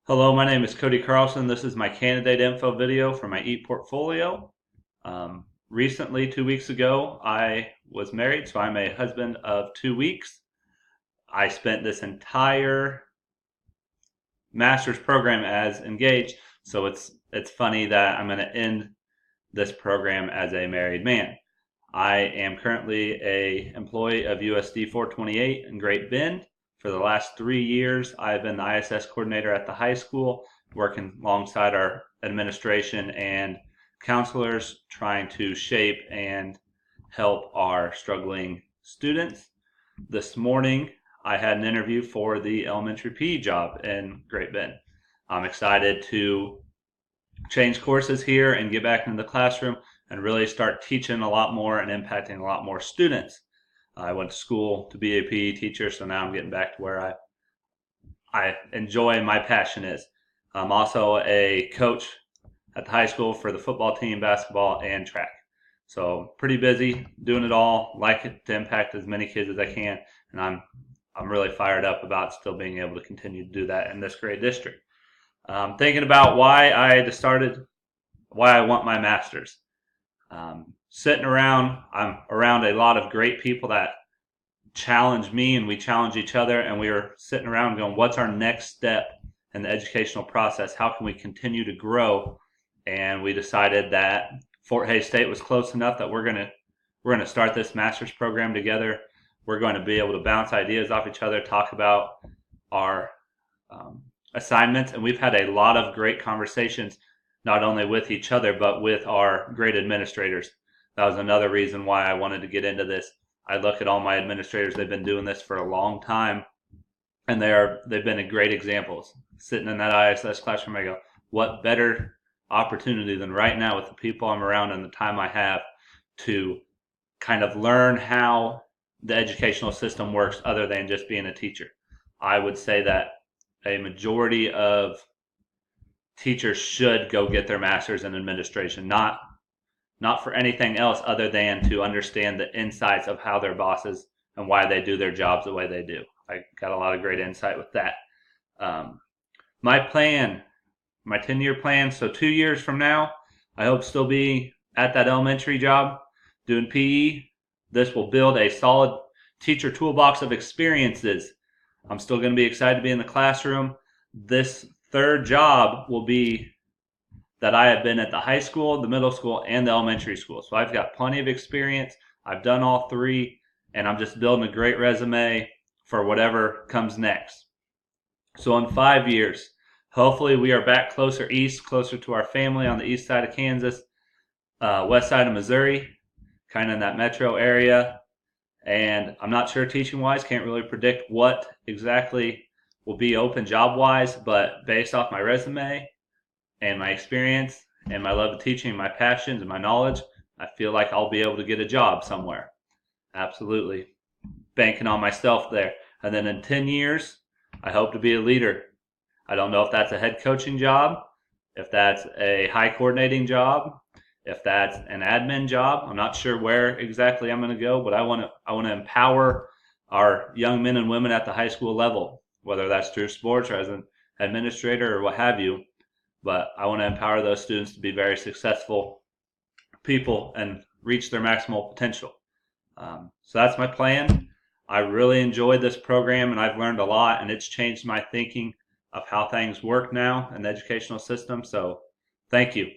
Hello, my name is Cody Carlson. This is my candidate info video for my ePortfolio. Recently, 2 weeks ago, I was married, so I'm a husband of 2 weeks. I spent this entire master's program as engaged, so it's funny that I'm going to end this program as a married man. I am currently a employee of USD 428 in Great Bend. For the last 3 years, I've been the ISS coordinator at the high school, working alongside our administration and counselors, trying to shape and help our struggling students. This morning, I had an interview for the elementary PE job in Great Bend. I'm excited to change courses here and get back into the classroom and really start teaching a lot more and impacting a lot more students. I went to school to be a PE teacher, so now I'm getting back to where I enjoy and my passion is. I'm also a coach at the high school for the football team, basketball, and track. So pretty busy doing it all. Like it to impact as many kids as I can, and I'm really fired up about still being able to continue to do that in this great district. Thinking about why I want my master's. Sitting around, I'm around a lot of great people that challenge me and we challenge each other, and we were sitting around going, what's our next step in the educational process? How can we continue to grow? And we decided that Fort Hays State was close enough that we're going to start this master's program together. We're going to be able to bounce ideas off each other, talk about our assignments, and we've had a lot of great conversations, not only with each other, but with our great administrators. That was another reason why I wanted to get into this. I look at all my administrators, they've been doing this for a long time, and they've been great examples. Sitting in that ISS classroom, I go, what better opportunity than right now with the people I'm around and the time I have to kind of learn how the educational system works other than just being a teacher. I would say that a majority of teachers should go get their master's in administration, not for anything else other than to understand the insights of how their bosses and why they do their jobs the way they do. I got a lot of great insight with that. My plan, my 10-year plan, so 2 years from now, I hope still be at that elementary job doing PE. This will build a solid teacher toolbox of experiences. I'm still going to be excited to be in the classroom. This third job will be that I have been at the high school, the middle school, and the elementary school. So I've got plenty of experience. I've done all three, and I'm just building a great resume for whatever comes next. So in 5 years, hopefully we are back closer east, closer to our family on the east side of Kansas, west side of Missouri, kind of in that metro area. And I'm not sure teaching-wise, can't really predict what exactly will be open job-wise, but based off my resume and my experience and my love of teaching, my passions and my knowledge, I feel like I'll be able to get a job somewhere. Absolutely. Banking on myself there. And then in 10 years, I hope to be a leader. I don't know if that's a head coaching job, if that's a high coordinating job, if that's an admin job. I'm not sure where exactly I'm going to go, but I want to empower our young men and women at the high school level, whether that's through sports or as an administrator or what have you. But I want to empower those students to be very successful people and reach their maximal potential. So that's my plan. I really enjoyed this program, and I've learned a lot, and it's changed my thinking of how things work now in the educational system. So thank you.